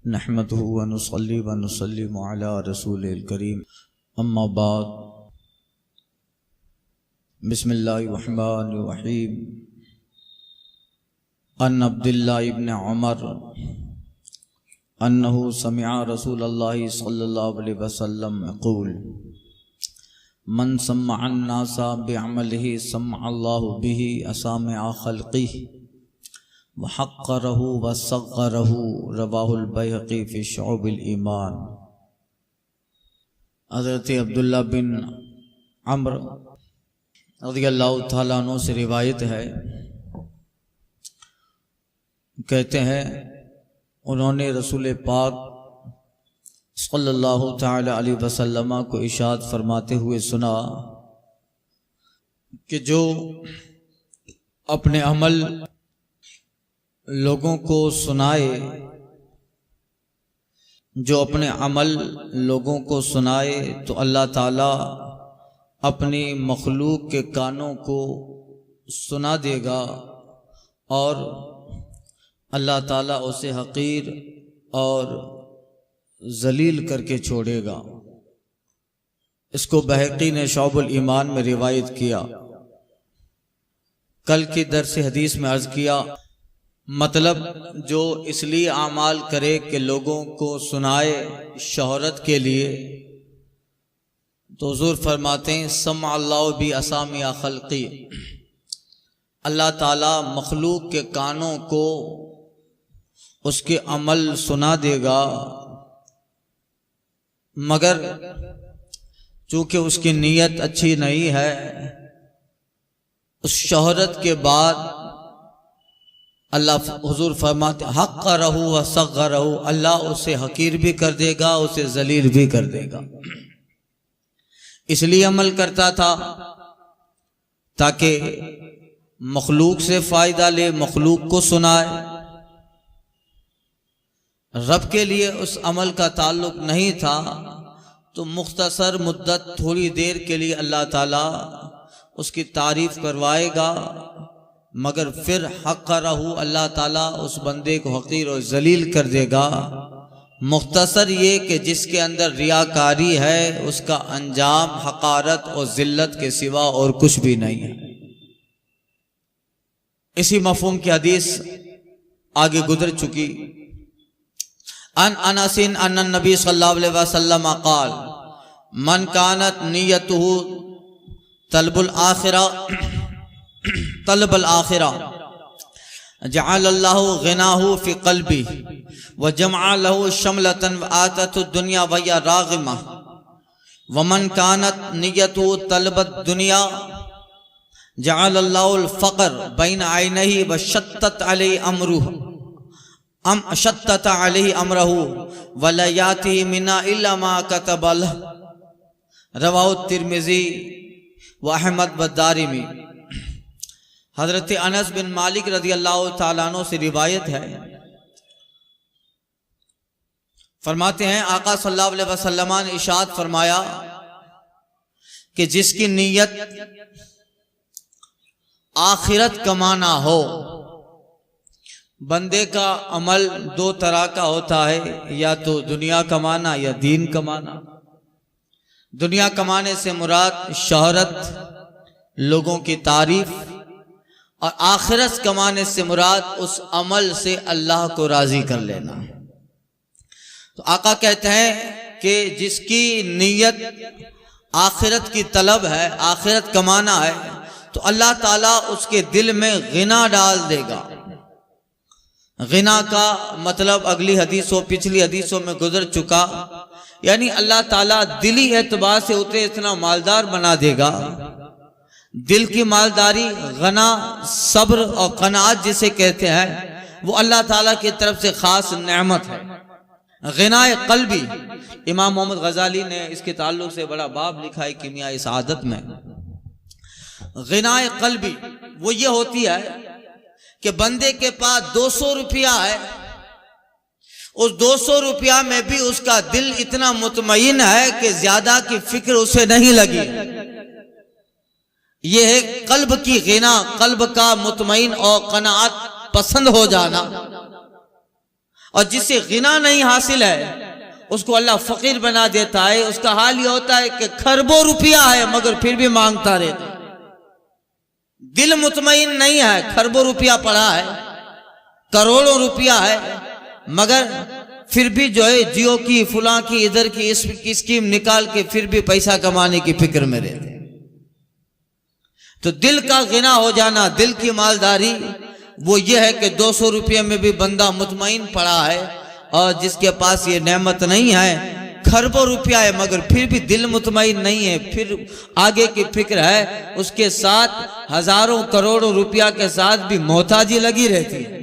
नहमदुहु व नुसल्ली व नुसल्लिमु अला रसूलिल करीम अम्मा बाद बिस्मिल्लाहिर रहमानिर रहीम अन अब्दुल्लाह इब्न उमर अन्नहु समिअ रसूलल्लाहि सल्लल्लाहु अलैहि वसल्लम यक़ूल मन सम्मअ अन्नासा बिअमलिहि सम्मअ अल्लाहु बिहि असामिअ खल्क़िहि व हक़्क़रहु व सग़्ग़रहु रवाहुल बैहक़ी फ़ी शुअबिल ईमान। हज़रत अब्दुल्लाह बिन अम्र रज़ियल्लाहु तआला अन्हु से रिवायत है, कहते हैं उन्होंने रसूल पाक सल्लल्लाहु तआला अलैहि वसल्लम को इरशाद फरमाते हुए सुना कि जो अपने अमल लोगों को सुनाए, जो अपने अमल लोगों को सुनाए तो अल्लाह ताला अपनी मखलूक के कानों को सुना देगा और अल्लाह ताला उसे हकीर और जलील करके छोड़ेगा। इसको बहकी ने शौबुल ईमान में रिवायत किया। कल की दर्स हदीस में अर्ज किया, मतलब जो इसलिए आमाल करे कि लोगों को सुनाए शोहरत के लिए, तो हुज़ूर फरमाते हैं सम्मा अल्लाहु बि असामिया खल्क़ी, अल्लाह ताला मखलूक के कानों को उसके अमल सुना देगा, मगर चूंकि उसकी नीयत अच्छी नहीं है, उस शोहरत के बाद अल्लाह हुजूर फरमाते हक़्क़रहु व सग़्ग़रहु, अल्लाह उसे हकीर भी कर देगा, उसे जलील भी कर देगा। इसलिए अमल करता था ताकि मखलूक से फायदा ले, मखलूक को सुनाए। रब के लिए उस अमल का ताल्लुक नहीं था तो मुख्तसर मुद्दत थोड़ी देर के लिए अल्लाह ताला उसकी तारीफ करवाएगा, मगर फिर हक़्क़रहु, अल्लाह ताला उस बंदे को हकीर और जलील कर देगा। मुख्तसर ये कि जिसके अंदर रियाकारी है उसका अंजाम हकारत और जिल्लत के सिवा और कुछ भी नहीं है। इसी मफ़हूम की हदीस आगे गुजर चुकी। अन अनसिन अन्न नबी सल्लल्लाहु अलैहि वसल्लम क़ाल मन कानत नियतुहु तलबुल आखिरा जअलल्लाहु गिनाहु फी क़ल्बी व जमअ लहु शमलतन व आततु दुनिया व हिय राग़िमा व मन कानत नियतुहु तलबत दुनिया जअलल्लाहुल फ़क़्र बैन ऐनैहि व शत्तत अलैहि अमरहु व ला यातिही मिन्ना इल्ला मा कतब लहु। रवाहु तिर्मिज़ी व अहमद व दारिमी। हज़रत अनस बिन मालिक रज़ियल्लाहु तआला अन्हु से रिवायत है, फरमाते हैं आका सल्लल्लाहु अलैहि वसल्लम ने इरशाद फरमाया कि जिसकी नीयत आखिरत कमाना हो, बंदे का अमल दो तरह का होता है, या तो दुनिया कमाना या दीन कमाना। दुनिया कमाने से मुराद शोहरत, लोगों की तारीफ, और आखिरत कमाने से मुराद उस अमल से अल्लाह को राजी कर लेना। तो आका कहते हैं कि जिसकी नीयत आखिरत की तलब है, आखिरत कमाना है, तो अल्लाह ताला उसके दिल में गिना डाल देगा। गिना का मतलब अगली हदीसों पिछली हदीसों में गुजर चुका, यानी अल्लाह ताला दिली एतबार से उसे इतना मालदार बना देगा। दिल की मालदारी, गना, सब्र और कनाअत जिसे कहते हैं, वो अल्लाह ताला की तरफ से खास नेमत है। गिनाए क़ल्बी, इमाम मोहम्मद गजाली ने इसके ताल्लुक से बड़ा बाब लिखा है किमियाए सआदत में। गिनाए क़ल्बी वो ये होती है कि बंदे के पास 200 रुपया है, उस 200 रुपया में भी उसका दिल इतना मुतमईन है कि ज्यादा की फिक्र उसे नहीं लगी। यह है कल्ब की गिना, कल्ब का मुतमईन और कनाअत पसंद हो जाना। और जिसे गिना नहीं हासिल है उसको अल्लाह फकीर बना देता है। उसका हाल ये होता है कि खरबों रुपया है मगर फिर भी मांगता रहता है। दिल मुतमईन नहीं है, खरबों रुपया पड़ा है, करोड़ों रुपया है, मगर फिर भी जो है जियो की फुला की इधर की इस स्कीम निकाल के फिर भी पैसा कमाने की फिक्र में रहते। तो दिल का गिना हो जाना, दिल की मालदारी वो ये है कि 200 रुपये में भी बंदा मुतमईन पड़ा है, और जिसके पास ये नेमत नहीं है, खरबों रुपया है मगर फिर भी दिल मुतमईन नहीं है, फिर आगे की फिक्र है, उसके साथ हजारों करोड़ों रुपया के साथ भी मोहताजी लगी रहती है।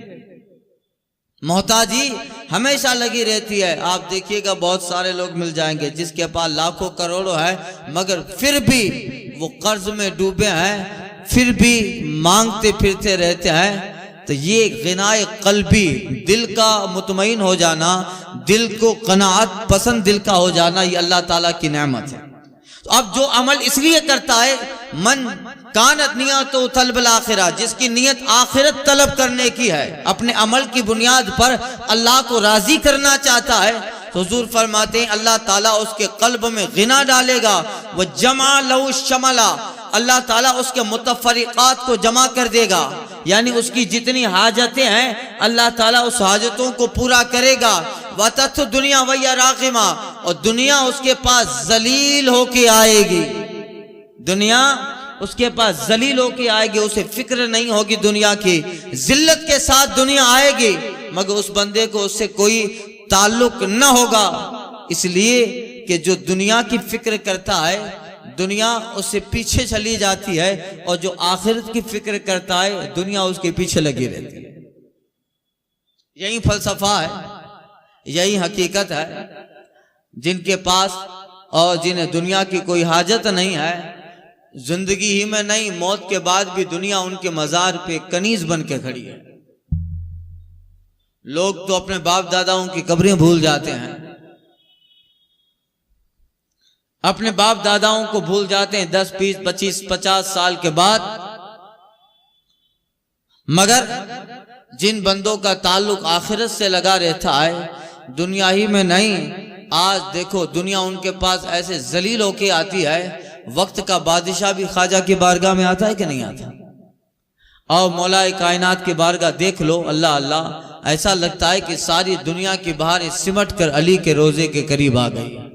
मोहताजी हमेशा लगी रहती है। आप देखिएगा बहुत सारे लोग मिल जाएंगे जिसके पास लाखों करोड़ों है मगर फिर भी वो कर्ज में डूबे हैं, फिर भी मांगते फिरते रहते हैं। तो ये गिनाए कल्बी, दिल का मुतमईन हो जाना, दिल को कनाअत पसंद दिल का हो जाना, ये अल्लाह ताला की नेमत है। तो अब जो अमल इसलिए करता है, मन कानत नियत तलबल आखिरा, जिसकी नियत आखिरत तलब करने की है, अपने अमल की बुनियाद पर अल्लाह को राजी करना चाहता है, तो हुजूर फरमाते हैं अल्लाह ताला उसके कल्ब में गिना डालेगा। वह जमा लहू शमला, अल्लाह ताला उसके मुतफरिकात को जमा कर देगा, यानी उसकी जितनी हाजतें हैं अल्लाह ताला उस हाजतों को पूरा करेगा। वतथ दुनिया वैया रागिमा, और दुनिया उसके पास जलील होके आएगी। दुनिया उसके पास जलील होके आएगी, उसे फिक्र नहीं होगी दुनिया की, जिल्लत के साथ दुनिया आएगी, मगर उस बंदे को उससे कोई ताल्लुक न होगा, इसलिए कि जो दुनिया की फिक्र करता है दुनिया उससे पीछे चली जाती है, और जो आखिरत की फिक्र करता है दुनिया उसके पीछे लगी रहती है। यही फलसफा है, यही हकीकत है। जिनके पास और जिन्हें दुनिया की कोई हाजत नहीं है, जिंदगी ही में नहीं मौत के बाद भी दुनिया उनके मजार पे कनीज बन के खड़ी है। लोग तो अपने बाप दादाओं की कब्रें भूल जाते हैं, अपने बाप दादाओं को भूल जाते हैं 10, 20, 25, 50 साल के बाद। मगर जिन बंदों का ताल्लुक आखिरत से लगा रहता है, दुनिया ही में नहीं, आज देखो दुनिया उनके पास ऐसे जलील होके आती है। वक्त का बादशाह भी ख्वाजा की बारगाह में आता है कि नहीं आता? और मौलाए कायनात की बारगाह देख लो, अल्लाह अल्लाह, ऐसा लगता है कि सारी दुनिया की बहारें सिमट कर अली के रोजे के करीब आ गई।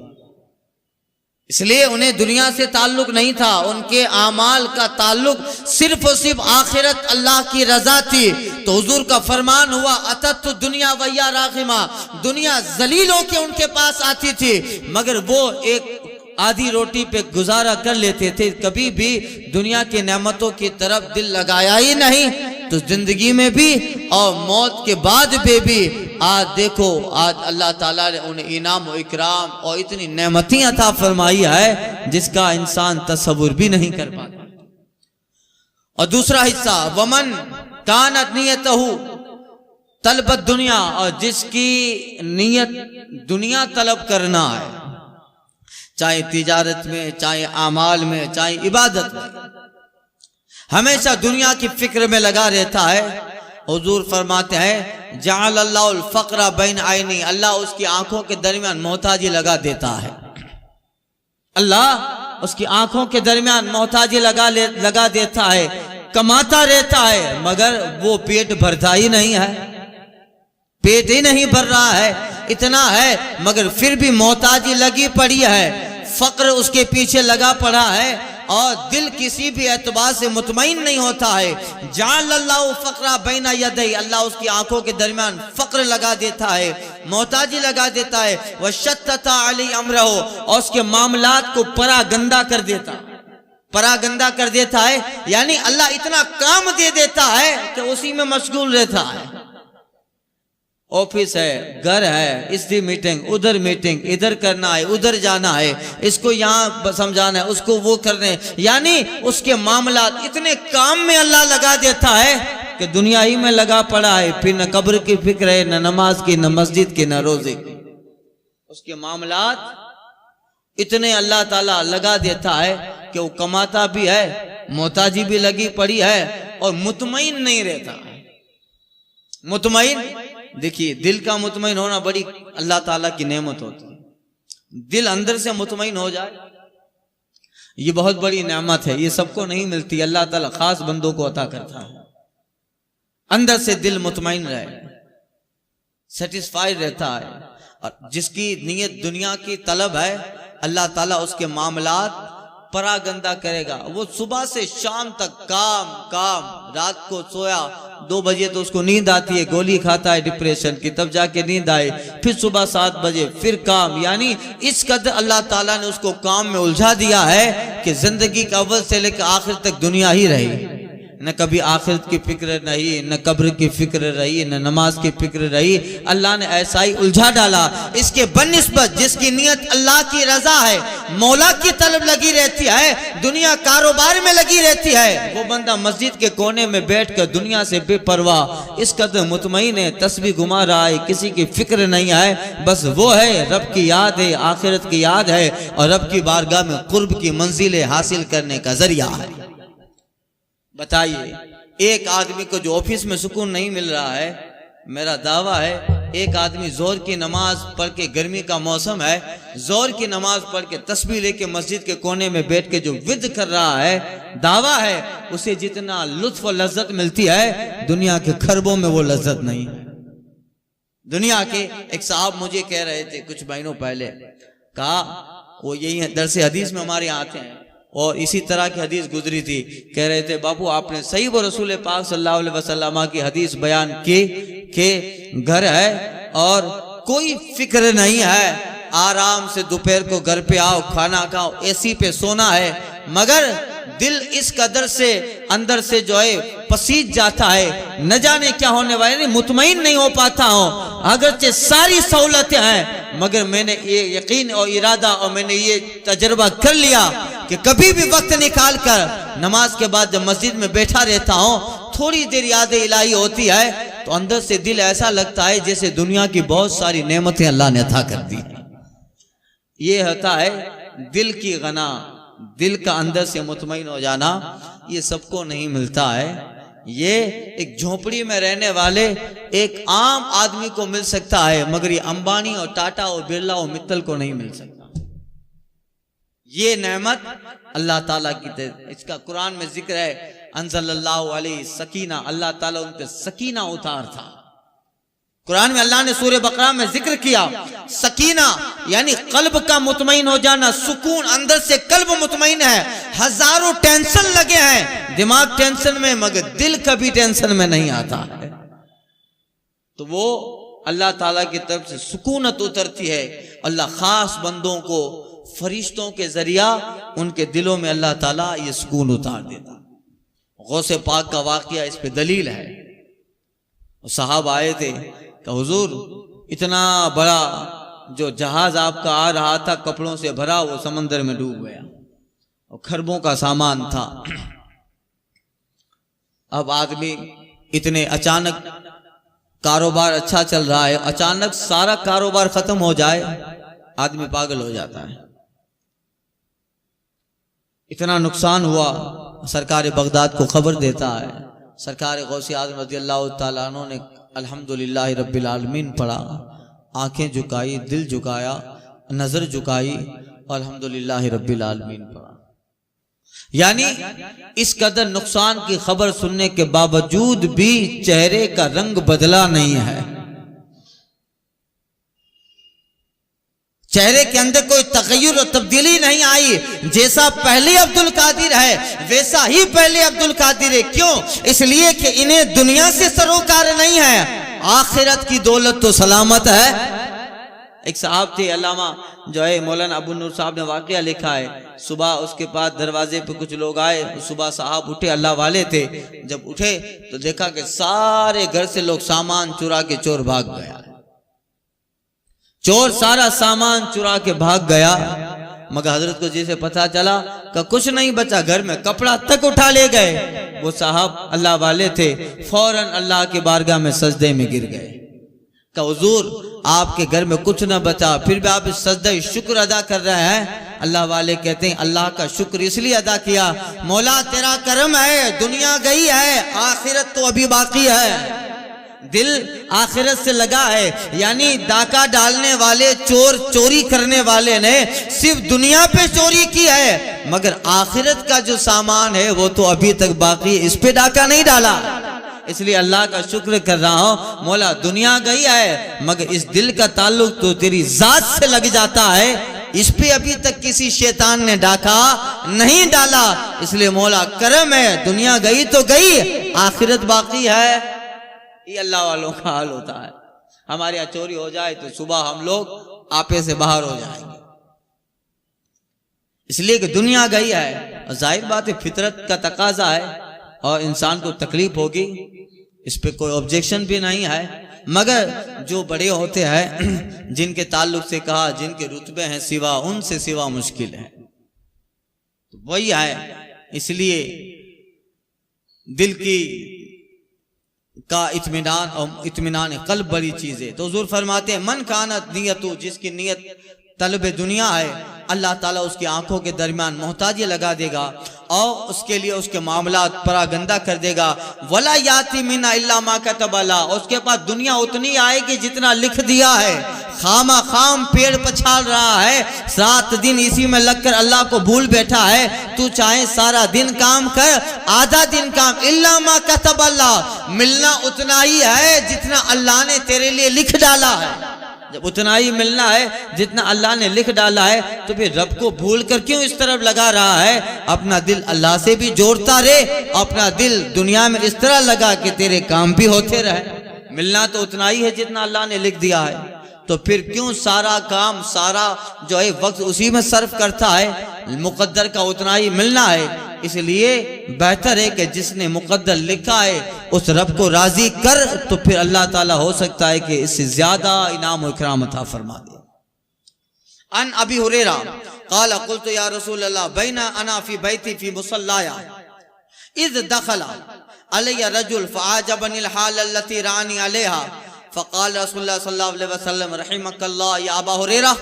इसलिए उन्हें दुनिया से ताल्लुक नहीं था, उनके आमाल का ताल्लुक सिर्फ और सिर्फ आखिरत अल्लाह की रजा थी। तो हुजूर का फरमान हुआ अतत दुनिया वैया रागिमा, दुनिया जलीलों के उनके पास आती थी, मगर वो एक आधी रोटी पे गुजारा कर लेते थे, कभी भी दुनिया की नेमतों की तरफ दिल लगाया ही नहीं। तो जिंदगी में भी और मौत के बाद भी आज देखो, आज अल्लाह ताला ने उन्हें इनाम और इकराम और इतनी नेमतें अता फरमाई है जिसका इंसान तसव्वुर भी नहीं कर पाता। और दूसरा हिस्सा वमन कानत नियतहु तलबत दुनिया, और जिसकी नियत दुनिया तलब करना है, चाहे तिजारत में, चाहे आमाल में, चाहे इबादत में, हमेशा दुनिया की फिक्र में लगा रहता है। हुजूर फरमाते हैं जअल अल्लाहुल फ़क़्र बैन आइनी, अल्लाह उसकी आंखों के दरमियान मोहताजी लगा देता है। अल्लाह उसकी आंखों के दरमियान मोहताजी लगा देता है। कमाता रहता है मगर वो पेट भरता ही नहीं है, पेट ही नहीं भर रहा है, इतना है मगर फिर भी मोहताजी लगी पड़ी है, फक्र उसके पीछे लगा पड़ा है, और दिल किसी भी एतबार से मुतमईन नहीं होता है। जाअल्लाहु फ़क़्रा बैना यदैहि, अल्लाह उसकी आंखों के दरमियान फक्र लगा देता है, मोहताजी लगा देता है। वह शत्तता अली अमरहु, और उसके मामलात को परागंदा कर देता, परागंदा कर देता है, यानी अल्लाह इतना काम दे देता है कि उसी में मशगूल रहता है। ऑफिस है, घर है, इसकी मीटिंग, उधर मीटिंग, इधर करना है, उधर जाना है, इसको यहाँ समझाना है, उसको वो करने, यानी उसके मामला इतने काम में अल्लाह लगा देता है कि दुनिया ही में लगा पड़ा है। फिर न कब्र की फिक्र है, न नमाज की, न मस्जिद की, न रोजे की। उसके मामलात इतने अल्लाह ताला लगा देता है कि वो कमाता भी है, मोहताजी भी लगी पड़ी है, और मुतमईन नहीं रहता, मुतमईन देखिए दिल का मुतमईन होना बड़ी अल्लाह ताला की नेमत होती है। दिल अंदर से मुतमईन हो जाए ये बहुत बड़ी नेमत है, ये सबको नहीं मिलती, अल्लाह ताला खास बंदों को अता करता है। अंदर से दिल मुतमईन रहे, सेटिस्फाइड रहता है, और जिसकी नीयत दुनिया की तलब है अल्लाह ताला उसके मामलात परागंदा करेगा। वो सुबह से शाम तक काम काम, रात को सोया 2 बजे तो उसको नींद आती है, गोली खाता है डिप्रेशन की, तब जाके नींद आए, फिर सुबह 7 बजे फिर काम। यानी इस कदर अल्लाह ताला ने उसको काम में उलझा दिया है कि जिंदगी का अव्वल से लेकर आखिर तक दुनिया ही रही, न कभी आखिरत की फिक्र रही, न कब्र की फिक्र रही, न नमाज की फिक्र रही। अल्लाह ने ऐसा ही उलझा डाला। इसके बनिस्बत जिसकी नीयत अल्लाह की रजा है, मौला की तलब लगी रहती है, दुनिया कारोबार में लगी रहती है, वो बंदा मस्जिद के कोने में बैठकर दुनिया से बेपरवाह इस कदर मुतमईन है, तस्बीह घुमा रहा है, किसी की फिक्र नहीं है, बस वो है रब की याद है, आखिरत की याद है, और रब की बारगाह में कुर्ब की मंजिलें हासिल करने का जरिया है। बताइए, एक आदमी को जो ऑफिस में सुकून नहीं मिल रहा है, मेरा दावा है एक आदमी जोर की नमाज पढ़ के, गर्मी का मौसम है, जोर की नमाज पढ़ के तस्बीह लेके मस्जिद के कोने में बैठ के जो विद कर रहा है, दावा है उसे जितना लुत्फ और लज्जत मिलती है दुनिया के खरबों में वो लज्जत नहीं है। दुनिया के एक साहब मुझे कह रहे थे कुछ महीनों पहले, कहा वो यही है दरस हदीस में हमारे यहाँ आते हैं और इसी तरह की हदीस गुजरी थी, कह रहे थे बापू आपने सही वो रसूल पाक सल्लल्लाहु अलैहि वसल्लम की हदीस बयान की कि घर है और कोई फिक्र नहीं है, आराम से दोपहर को घर पे आओ, खाना खाओ, एसी पे सोना है, मगर दिल इस कदर से अंदर से जो है पसीज जाता है, न जाने क्या होने वाले, नहीं मुतमईन नहीं हो पाता हूं, अगरचे सारी सहूलतें हैं, मगर मैंने ये यकीन और इरादा और मैंने ये तजर्बा कर लिया कि कभी भी वक्त निकाल कर नमाज के बाद जब मस्जिद में बैठा रहता हूं, थोड़ी देर याद इलाही होती है तो अंदर से दिल ऐसा लगता है जैसे दुनिया की बहुत सारी नेमतें अल्लाह ने अता कर दी। ये होता है दिल की गना, दिल का अंदर से मुतमईन हो जाना, ये सबको नहीं मिलता है। ये एक झोपड़ी में रहने वाले एक आम आदमी को मिल सकता है, मगर ये अंबानी और टाटा और बिरला और मित्तल को नहीं मिल सकता। ये नेमत अल्लाह ताला की, इसका कुरान में जिक्र है, अंज़लल्लाहु अलैहि सकीना, अल्लाह ताला उन पे सकीना उतार था। कुरान में अल्लाह ने सूरह बकरा में जिक्र किया सकीना, यानी कल्ब का मुतमईन हो जाना, सुकून, अंदर से कल्ब मुतमईन है, हजारों टेंशन लगे हैं, दिमाग टेंशन में, मगर दिल कभी टेंशन में नहीं आता है, तो वो अल्लाह ताला की तरफ से सुकूनत उतरती है। अल्लाह खास बंदों को फरिश्तों के जरिया उनके दिलों में अल्लाह ताला ये सुकून उतार देता। गौसे पाक का वाकया इस पे दलील है। साहब आए थे कि हुजूर इतना बड़ा जो जहाज आपका आ रहा था कपड़ों से भरा, वो समंदर में डूब गया और खरबों का सामान था। अब आदमी इतने अचानक कारोबार अच्छा चल रहा है, अचानक सारा कारोबार खत्म हो जाए, आदमी पागल हो जाता है। इतना नुकसान हुआ, सरकार बगदाद को खबर देता है। सरकार गौसे आज़म रज़ियल्लाहु ताला अन्हु ने अल्हम्दुलिल्लाह रब्बिल आलमीन पढ़ा, आंखें झुकाई, दिल झुकाया, नजर झुकाई, अल्हम्दुलिल्लाह रब्बिल आलमीन पढ़ा। यानी इस कदर नुकसान की खबर सुनने के बावजूद भी चेहरे का रंग बदला नहीं है, चेहरे के अंदर कोई तगय्युर और तब्दीली नहीं आई। जैसा पहले अब्दुल कादिर है वैसा ही पहले अब्दुल कादिर है। क्यों? इसलिए कि इन्हें दुनिया से सरोकार नहीं है, आखिरत की दौलत तो सलामत है। एक साहब थे अल्लामा जो है मौलाना अबू नूर साहब ने वाकया लिखा है। सुबह उसके पास दरवाजे पे कुछ लोग आए, सुबह साहब उठे, अल्लाह वाले थे, जब उठे तो देखा कि सारे घर से लोग सामान चुरा के चोर भाग गया। चोर सारा सामान चुरा के भाग गया, मगर हजरत को जैसे पता चला कि कुछ नहीं बचा, घर में कपड़ा तक उठा ले गए। वो साहब अल्लाह वाले थे, फौरन अल्लाह के बारगाह में सजदे में गिर गए। का हुजूर आपके घर में कुछ न बचा, फिर भी आप इस सजदे शुक्र अदा कर रहे हैं। अल्लाह वाले कहते हैं अल्लाह का शुक्र इसलिए अदा किया, मौला तेरा करम है, दुनिया गई है, आखिरत तो अभी बाकी है। दिल आखिरत से लगा है। यानी डाका डालने वाले चोर, चोरी करने वाले ने सिर्फ दुनिया पे चोरी की है, मगर आखिरत का जो सामान है वो तो अभी तक बाकी है, इस पे डाका नहीं डाला। इसलिए अल्लाह का शुक्र कर रहा हूं, मौला दुनिया गई है मगर इस दिल का ताल्लुक तो तेरी जात से लग जाता है, इस पे अभी तक किसी शैतान ने डाका नहीं डाला। इसलिए मौला करम है, दुनिया गई तो गई, आखिरत बाकी है। ये अल्लाह वालों का हाल होता है। हमारे यहाँ चोरी हो जाए तो सुबह हम लोग आपे से बाहर हो जाएंगे, इसलिए कि दुनिया गई है। और जाहिर बात है, फितरत का तकाजा है और इंसान को तकलीफ होगी, इस पे कोई ऑब्जेक्शन भी नहीं है। मगर जो बड़े होते हैं, जिनके ताल्लुक से कहा, जिनके रुतबे हैं सिवा, उनसे सिवा मुश्किल है, तो वही है। इसलिए दिल की का इत्मीनान और इत्मीनान कल्ब बड़ी चीज है। तो हुजूर फरमाते हैं, मन कानत नियतु, जिसकी नियत तलब दुनिया है, अल्लाह ताला उसकी आंखों के दरमियान मोहताजी लगा देगा और उसके लिए उसके मामलात परागंदा कर देगा। वला याति मिना इल्ला मा कतबला, उसके पास दुनिया उतनी आएगी जितना लिख दिया है। खामा खाम पेड़ पछाड़ रहा है, 7 दिन इसी में लगकर अल्लाह को भूल बैठा है। तू चाहे सारा दिन काम कर, आधा दिन काम, इल्ला मा कतबला, मिलना उतना ही है जितना अल्लाह ने तेरे लिए लिख डाला है। जब उतना ही मिलना है जितना अल्लाह ने लिख डाला है, तो फिर रब को भूल कर क्यों इस तरफ लगा रहा है? अपना दिल अल्लाह से भी जोड़ता रहे, अपना दिल दुनिया में इस तरह लगा कि तेरे काम भी होते रहे। मिलना तो उतना ही है जितना अल्लाह ने लिख दिया है, तो फिर क्यों सारा काम, सारा जो है वक्त उसी में सर्फ करता है? मुकद्दर का उतना ही मिलना है। इसलिए बेहतर है कि जिसने मुकद्दर लिखा है उस रब को राजी कर, तो फिर अल्लाह ताला हो सकता है कि इससे ज्यादा इनाम और इकराम अता फरमा दे। अन अबी हुरैरा क़ाल क़ुल्तु या रसूल अल्लाह बैना अना फी बैती फी मुसल्लाया इज़ दखला अलैया रजुल फ़अजबनिल हाल अल्लती रानी अलैहा फ़क़ाल रसूलुल्लाह सल्लल्लाहु अलैहि वसल्लम रहिमकल्लाह या अबा हुरैरा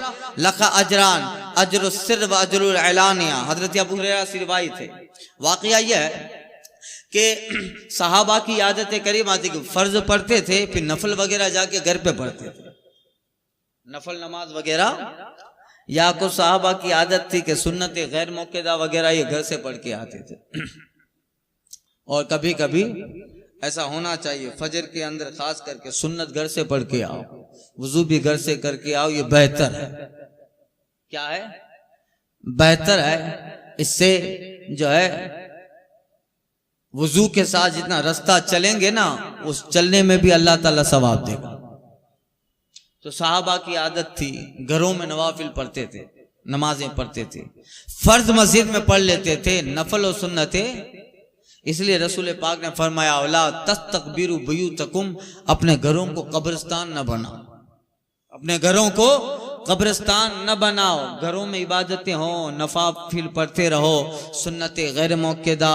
लका अजरान अजरुस सिर व अजरुल एलानिया। हज़रत अबू हुरैरा से रिवायत है। वाक़या यह है कि सहाबा की आदत करीम आती कि फर्ज पढ़ते थे, फिर नफल वगैरह जाके घर पे पढ़ते थे, नफल नमाज वगैरह। या कुछ सहाबा की आदत थी कि सुन्नत गैर मौक़दा वगैरह ये घर से पढ़ के आते थे। और कभी कभी ऐसा होना चाहिए, फजर के अंदर खास करके सुन्नत घर से पढ़ के आओ, वुजू भी घर से करके आओ, ये बेहतर है। क्या है? बेहतर है। इससे जो है वुजू के साथ जितना रास्ता चलेंगे ना, उस चलने में भी अल्लाह ताला सवाब देगा। तो साहबा की आदत थी, घरों में नवाफिल पढ़ते थे, नमाजें पढ़ते थे, फर्ज मस्जिद में पढ़ लेते थे, नफल और सुन्नतें। इसलिए रसूल पाक ने फरमाया, औला तस्तकबिरु बुयूतकुम, अपने घरों को कब्रिस्तान न बनाओ, अपने घरों को कब्रिस्तान न बनाओ। घरों में इबादतें हो, नफाफिल पढ़ते रहो, सुन्नतें गैर मौक़दा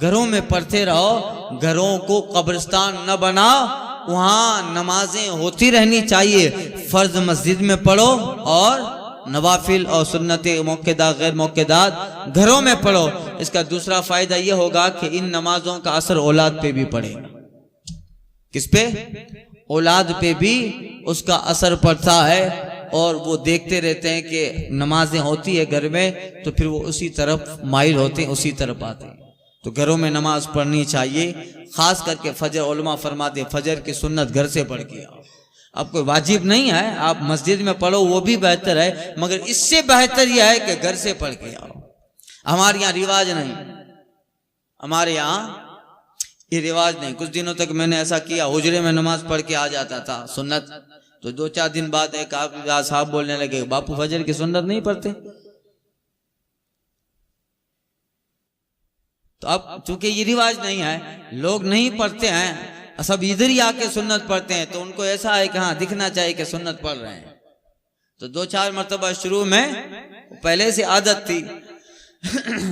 घरों में पढ़ते रहो, घरों को कब्रिस्तान न बनाओ। वहाँ नमाजें होती रहनी चाहिए, फर्ज मस्जिद में पढ़ो और नवाफिल और सुन्नतें मौक़दा गैर मौक़दा घरों में पढ़ो। इसका दूसरा फायदा यह होगा कि इन नमाजों का असर औलाद पे भी पड़ेगा। किस पे? औलाद पे भी उसका असर पड़ता है, और वो देखते रहते हैं कि नमाजें होती है घर में, तो फिर वो उसी तरफ माइल होते हैं, उसी तरफ आते हैं। तो घरों में नमाज पढ़नी चाहिए, खास करके फजर। उलमा फरमाते फजर की सुन्नत घर से पढ़ के आओ। अब कोई वाजिब नहीं है, आप मस्जिद में पढ़ो वो भी बेहतर है, मगर इससे बेहतर यह है कि घर से पढ़ के आओ। हमारे यहाँ रिवाज नहीं, हमारे यहाँ ये रिवाज नहीं। कुछ दिनों तक मैंने ऐसा किया, हुजरे में नमाज पढ़ के आ जाता था सुन्नत। तो 2-4 दिन बाद एक आप साहब बोलने लगे, बापू फजर की सुन्नत नहीं पढ़ते। तो अब चूंकि ये रिवाज नहीं है, लोग नहीं पढ़ते हैं, सब इधर ही आके सुन्नत पढ़ते हैं, तो उनको ऐसा है कि हाँ दिखना चाहिए कि सुन्नत पढ़ रहे हैं। तो 2-4 मरतबा शुरू में पहले से आदत थी,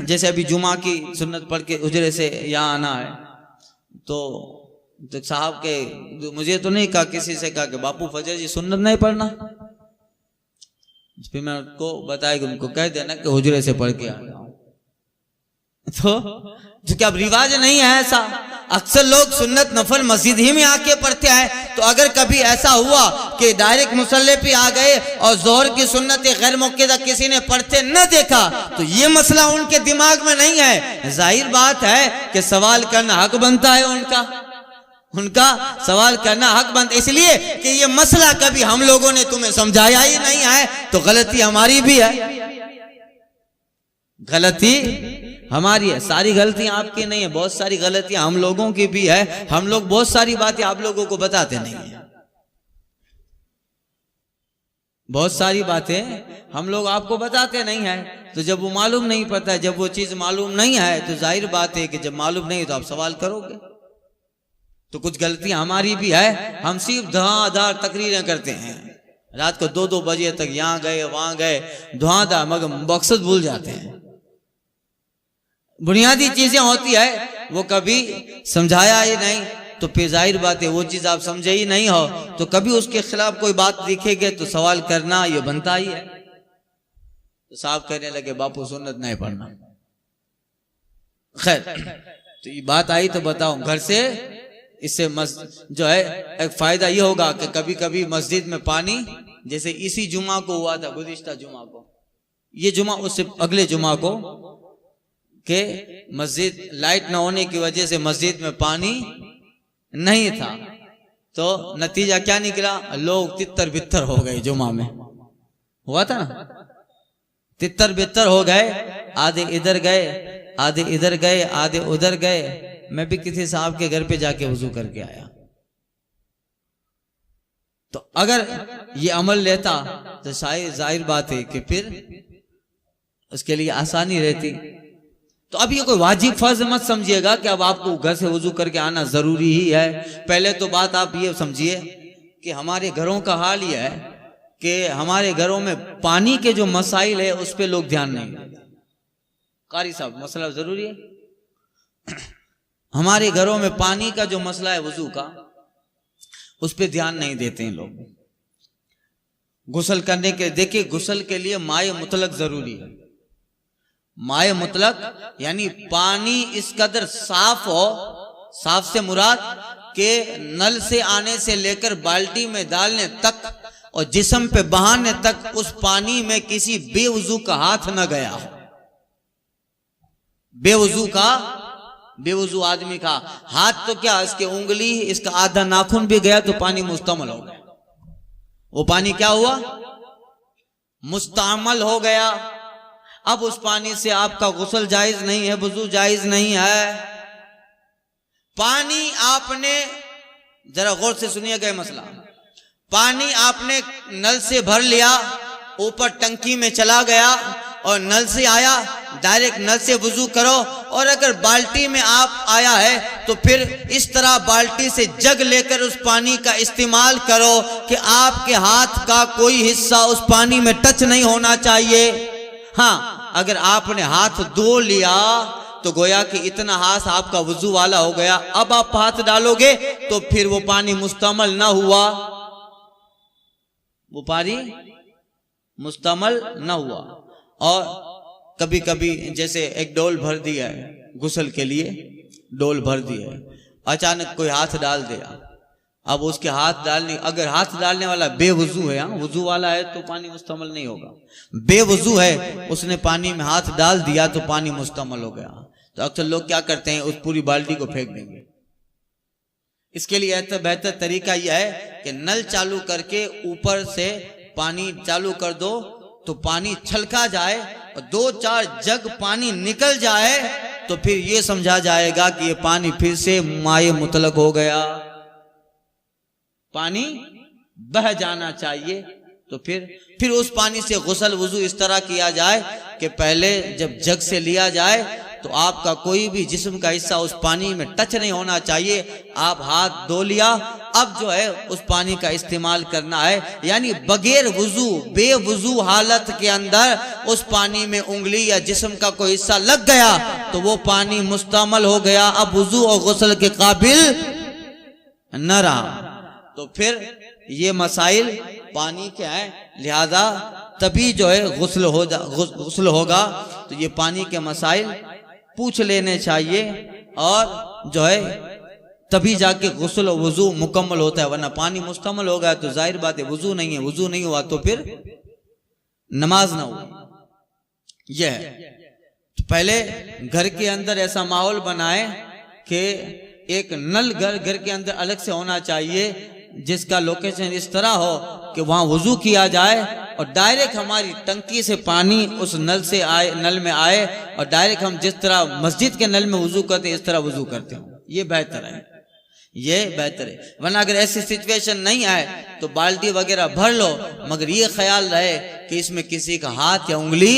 जैसे अभी जुमा की सुन्नत पढ़ के उजरे से यहाँ आना है, तो साहब के, मुझे तो नहीं कहा, किसी से कहा कि बापू फजर जी सुन्नत नहीं पढ़ना। फिर मैं उनको बताया कि उनको कह देना कि हुजरे से पढ़ के आ जाओ। तो क्या रिवाज नहीं है ऐसा? अक्सर लोग सुन्नत नफल मस्जिद ही में आके पढ़ते हैं। तो अगर कभी ऐसा हुआ कि डायरेक्ट मुसल्ले पे आ गए और जोहर की सुन्नत गैर मौक़िदा किसी ने पढ़ते न देखा, तो ये मसला उनके दिमाग में नहीं है। जाहिर बात है कि सवाल करना हक बनता है उनका सवाल करना हक बनता, इसलिए कि ये मसला कभी हम लोगों ने तुम्हें समझाया ही नहीं है, तो गलती हमारी भी है, गलती हमारी है। सारी गलतियां आपकी नहीं है, बहुत सारी गलतियां हम लोगों की भी है। हम लोग बहुत सारी बातें आप लोगों को बताते नहीं है, बहुत सारी बातें हम लोग आपको बताते नहीं है। तो जब वो मालूम नहीं पता है, जब वो चीज मालूम नहीं है, तो जाहिर बात है कि जब मालूम नहीं तो आप सवाल करोगे। तो कुछ गलतियां हमारी भी है, हम सिर्फ धुआंधार तकरीरें करते हैं, रात को 2-2 बजे तक यहाँ गए वहां गए, धुआंधार, मगर मकसद भूल जाते हैं। बुनियादी चीजें होती है वो कभी समझाया ही नहीं, तो फिर जाहिर बात है वो चीज आप समझे ही नहीं हो, तो कभी उसके खिलाफ कोई बात दिखेगी तो सवाल करना ये बनता ही है। तो साहब कहने लगे बापू सुन्नत नहीं पढ़ना। खैर, तो ये बात आई तो बताओ, घर से इससे जो है एक फायदा ये होगा कि कभी कभी मस्जिद में पानी, जैसे इसी जुमा को हुआ था, गुज़िश्ता जुमा को, ये जुमा उससे अगले जुमा को, कि मस्जिद लाइट न होने की वजह से मस्जिद में पानी नहीं था, तो नतीजा क्या निकला, लोग तितर बितर हो गए। जुमा में हुआ था ना, तितर बितर हो गए, आधे इधर गए आधे इधर गए आधे उधर गए। मैं भी किसी साहब के घर पे जाके वजू करके आया, तो अगर ये अमल लेता तो शायद जाहिर बात है कि फिर उसके लिए आसानी रहती। तो अब ये कोई वाजिब फर्ज मत समझिएगा कि अब आपको घर से वजू करके आना जरूरी ही है। पहले तो बात आप ये समझिए कि हमारे घरों का हाल ये है कि हमारे घरों में पानी के जो मसाइल है उस पर लोग ध्यान नहीं देते। कारी साहब, मसला जरूरी है, हमारे घरों में पानी का जो मसला है वजू का, उस पर ध्यान नहीं देते हैं लोग। गुस्ल करने के, देखिए गुस्ल के लिए माए मुतलक जरूरी है। माए मुतलक यानी पानी इस कदर साफ हो, साफ से मुराद के नल से आने से लेकर बाल्टी में डालने तक और जिस्म पे बहाने तक उस पानी में किसी बेवजू का हाथ न गया हो। बेवजू आदमी का हाथ तो क्या, इसके उंगली, इसका आधा नाखून भी गया तो पानी मुस्तमल हो गया। वो पानी क्या हुआ, मुस्तमल हो गया। अब उस पानी से आपका गुस्ल जायज नहीं है, वजू जायज नहीं है। पानी आपने, जरा गौर से सुनिएगा मसला, पानी आपने नल से भर लिया, ऊपर टंकी में चला गया और नल से आया, डायरेक्ट नल से वजू करो। और अगर बाल्टी में आप आया है तो फिर इस तरह बाल्टी से जग लेकर उस पानी का इस्तेमाल करो कि आपके हाथ का कोई हिस्सा उस पानी में टच नहीं होना चाहिए। हाँ, अगर आपने हाथ धो लिया तो गोया कि इतना हाथ आपका वजू वाला हो गया। अब आप हाथ डालोगे तो फिर वो पानी मुस्तमल ना हुआ, वो पानी मुस्तमल ना हुआ। और कभी कभी जैसे एक डोल भर दिया है गुस्ल के लिए, डोल भर दिया है, अचानक कोई हाथ डाल दिया। अब उसके हाथ डालने, अगर हाथ डालने वाला बेवजू है, वजू वाला है तो पानी मुस्तमल नहीं होगा। बेवजू है, उसने पानी में हाथ डाल दिया तो पानी मुस्तमल हो गया। तो अक्सर लोग क्या करते हैं, उस पूरी बाल्टी को फेंक देंगे। इसके लिए बेहतर तरीका यह है कि नल चालू करके ऊपर से पानी चालू कर दो तो पानी छलका जाए और 2-4 जग पानी निकल जाए तो फिर ये समझा जाएगा कि ये पानी फिर से माए मुतलक हो गया, पानी बह जाना चाहिए। तो फिर उस पानी से गुस्ल वजू इस तरह किया जाए कि पहले जब जग से लिया जाए तो आपका कोई भी जिस्म का हिस्सा उस पानी में टच नहीं होना चाहिए। आप हाथ धो लिया, अब जो है उस पानी का इस्तेमाल करना है। यानी बगैर वजू, बेवजू हालत के अंदर उस पानी में उंगली या जिस्म का कोई हिस्सा लग गया तो वो पानी मुस्तमल हो गया, अब वजू और गुस्ल के काबिल न रहा। तो फिर ये मसाइल पानी के हैं, लिहाजा तभी जो है गुस्ल होगा। तो ये पानी के मसाइल पूछ लेने चाहिए और जो है तभी जाके गुस्ल और वजू मुकम्मल होता है, वरना पानी मुस्तमल होगा तो जाहिर बात है वजू नहीं है, वजू नहीं हुआ तो फिर नमाज ना हुई। यह है। तो पहले घर के अंदर ऐसा माहौल बनाए कि एक नल घर के अंदर अलग से होना चाहिए, जिसका लोकेशन इस तरह हो कि वहां वजू किया जाए और डायरेक्ट हमारी टंकी से पानी उस नल से आए, नल में आए, और डायरेक्ट हम जिस तरह मस्जिद के नल में वजू करते हैं इस तरह वजू करते हो। ये बेहतर है, ये बेहतर है। वरना अगर ऐसी सिचुएशन नहीं आए तो बाल्टी वगैरह भर लो, मगर ये ख्याल रहे कि इसमें किसी का हाथ या उंगली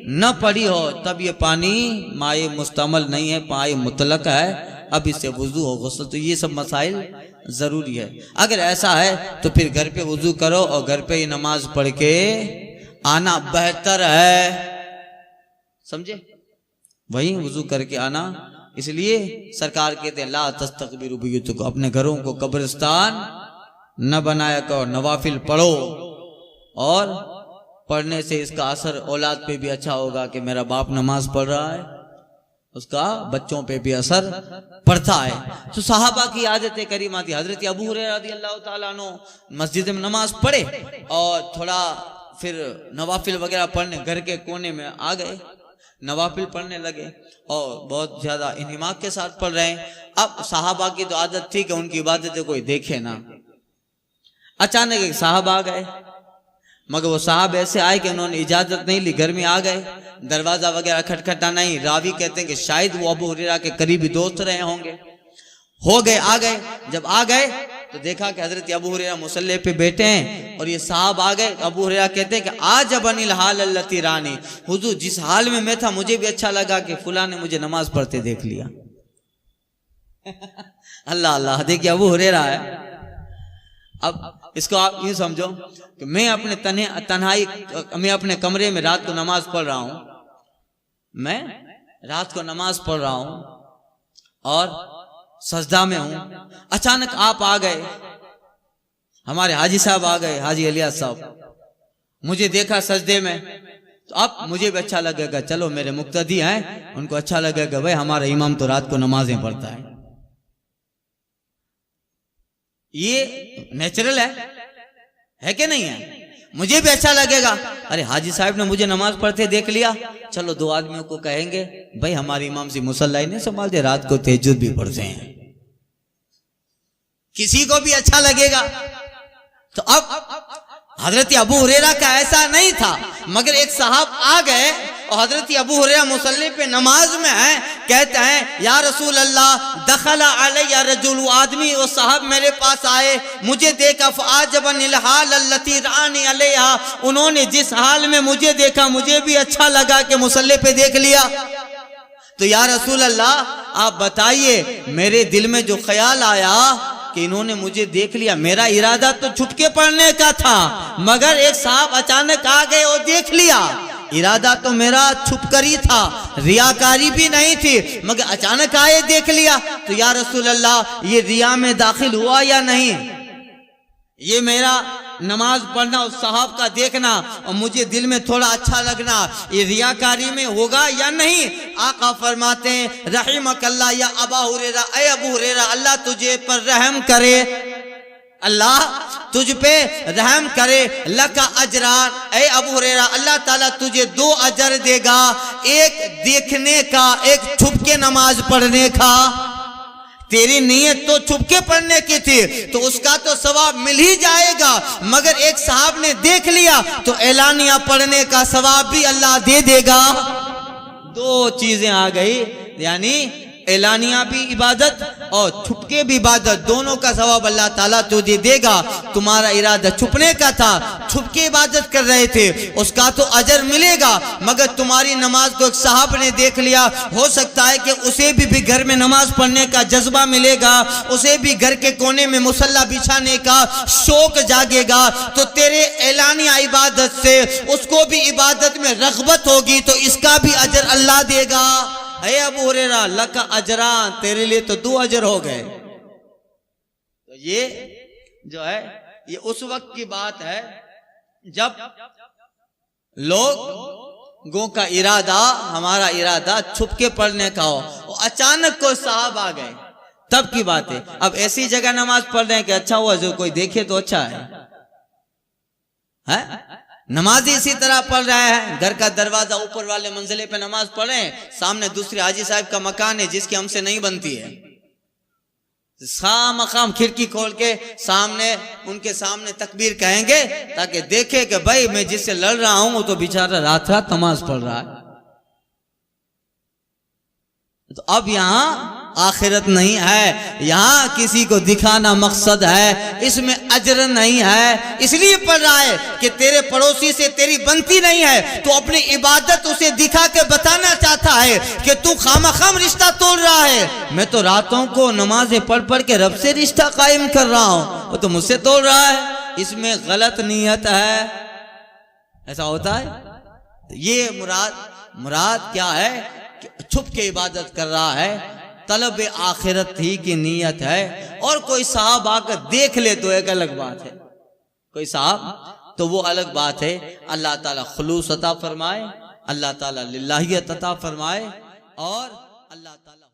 न पड़ी हो, तब ये पानी माए मुस्तमल नहीं है, पाए मुतलक है, अब इससे वजू हो गुस्ल। तो ये सब मसाइल जरूरी है। अगर ऐसा है तो फिर घर पे वजू करो और घर पे ही नमाज पढ़ के आना बेहतर है, समझे? वही वजू करके आना। इसलिए सरकार कहते हैं ला तस्तकबिरू बुयूतकुम, अपने घरों को कब्रिस्तान न बनाया करो, नवाफिल पढ़ो। और पढ़ने से इसका असर औलाद पे भी अच्छा होगा कि मेरा बाप नमाज पढ़ रहा है, उसका बच्चों पे भी असर पड़ता है। तो सहाबा की आदतें करीमा थी। हजरत अबू हुरैरा रज़ियल्लाहु ताला अन्हु मस्जिद में नमाज पढ़े और थोड़ा फिर नवाफिल वगैरह पढ़ने घर के कोने में आ गए, नवाफिल पढ़ने लगे और बहुत ज्यादा इन्हिमाक के साथ पढ़ रहे हैं। अब सहाबा की तो आदत थी कि उनकी इबादतें कोई देखे ना। अचानक एक साहब आ गए, मगर वो साहब ऐसे आए कि उन्होंने इजाजत नहीं ली, घर में आ गए, दरवाजा वगैरह खटखटा नहीं। रावी कहते हैं कि शायद वो अबू हुरैरा के करीबी दोस्त रहे होंगे। हो गए, आ गए। जब आ गए तो देखा कि हजरत अबू हुरैरा मुसल्ले पे बैठे हैं और ये साहब आ गए। अबू हुरैरा कहते हैं कि आज अनिल हाल अल्लती रानी, हुजूर जिस हाल में मैं था मुझे भी अच्छा लगा कि फुला ने मुझे नमाज पढ़ते देख लिया। अल्लाह अल्लाह, देखिए अबू हुरैरा है। अब इसको आप यूं समझो कि मैं अपने तन्हाई मैं अपने कमरे में रात को नमाज पढ़ रहा हूं, मैं रात को नमाज पढ़ रहा हूं और सजदा में हूं। अचानक आप आ गए, हमारे हाजी साहब आ गए, हाजी इलियास साहब, मुझे देखा सजदे में, तो अब मुझे भी अच्छा लगेगा, चलो मेरे मुक्तदी हैं उनको अच्छा लगेगा, भाई हमारा इमाम तो रात को नमाजें पढ़ता है। ये नेचुरल है कि नहीं है? मुझे भी अच्छा लगेगा, अरे हाजी साहब ने मुझे नमाज पढ़ते देख लिया, चलो दो आदमियों को कहेंगे भाई हमारे इमाम से मुसल्ला ही नहीं संभालते, रात को तहज्जुद भी पढ़ते हैं, किसी को भी अच्छा लगेगा। तो अब हजरत अबू हुरैरा का ऐसा नहीं था, मगर एक साहब आ गए और हजरत अबू हुरैरा मुसल्ले पे नमाज में है, कहते हैं या रसूल अल्लाह दखला अलैया रजुल, आदमी वो साहब मेरे पास आए, मुझे देखा फआजबनिल हाल अल्लती रानी अलैहा, उन्होंने जिस हाल में मुझे देखा मुझे भी अच्छा लगा कि मुसल्ले पे देख लिया। तो या रसूल अल्लाह आप बताइए, मेरे दिल में जो ख्याल आया कि इन्होंने मुझे देख लिया, मेरा इरादा तो छुपके पढ़ने का था, मगर एक साहब अचानक आ गए और देख लिया। इरादा तो मेरा छुपकर ही था, रियाकारी भी नहीं थी, मगर अचानक आए देख लिया। तो या रसूल अल्लाह ये रिया में दाखिल हुआ या नहीं? ये मेरा नमाज पढ़ना उस साहब का देखना और मुझे दिल में थोड़ा अच्छा लगना, ये रियाकारी में होगा या नहीं? आका फरमाते हैं रहीमकल्लाह या अबा हुरैरा, ऐ अबू हुरैरा अल्लाह तुझे पर रहम करे, अल्लाह तुझ पे रहम करे, लका अजरान, ऐ अबू हुरैरा अल्लाह ताला तुझे 2 अजर देगा, एक देखने का, एक छुप के नमाज पढ़ने का। तेरी नीयत तो छुपके पढ़ने की थी तो उसका तो सवाब मिल ही जाएगा, मगर एक साहब ने देख लिया तो एलानिया पढ़ने का सवाब भी अल्लाह दे देगा। 2 चीजें आ गई, यानी एलानिया भी इबादत और छुपके भी इबादत, दोनों का सवाब अल्लाह ताला तुझे देगा। तुम्हारा इरादा छुपने का था, छुपके इबादत कर रहे थे, उसका तो अजर मिलेगा, मगर तुम्हारी नमाज को एक साहब ने देख लिया, हो सकता है कि उसे भी घर में नमाज पढ़ने का जज्बा मिलेगा, उसे भी घर के कोने में मुसल्ला बिछाने का शौक जागेगा, तो तेरे एलानिया इबादत से उसको भी इबादत में रग़बत होगी, तो इसका भी अजर अल्लाह देगा। ऐ अबू हुरैरा लका अजरान, तेरे लिए तो 2 अजर हो गए। तो ये जो है ये उस वक्त की बात है जब लोग गो का इरादा, हमारा इरादा छुप के पढ़ने का हो, और अचानक कोई साहब आ गए, तब की बात है। अब ऐसी जगह नमाज पढ़ रहे हैं कि अच्छा हुआ जो कोई देखे तो अच्छा है? नमाज इसी तरह पढ़ रहा है, घर का दरवाजा ऊपर वाले मंजिले पे नमाज पढ़े, सामने दूसरे हाजी साहब का मकान है जिसकी हमसे नहीं बनती है, मकाम खिड़की खोल के सामने उनके सामने तकबीर कहेंगे ताकि देखे कि भाई मैं जिससे लड़ रहा हूं वो तो बेचारा रात रात नमाज पढ़ रहा है। तो अब यहां आखिरत नहीं है, यहां किसी को दिखाना मकसद है, इसमें अजर नहीं है। इसलिए पढ़ रहा है कि तेरे पड़ोसी से तेरी बनती नहीं है, तो अपनी इबादत उसे दिखा के बताना चाहता है कि तू खामखाम रिश्ता तोड़ रहा है। मैं तो रातों को नमाजें पढ़ पढ़ के रब से रिश्ता कायम कर रहा हूं, वो तो मुझसे तोड़ रहा है। इसमें गलत नीयत है, ऐसा होता है। ये मुराद क्या है? छुप के इबादत कर रहा है, तलब आखिरत ही की नीयत है। और कोई साहब आकर देख ले तो एक अलग बात है, कोई साहब तो वो अलग बात है। अल्लाह ताला खुलूस अता फरमाए, अल्लाह ताला लिल्लाहियत अता फरमाए, और अल्लाह ताला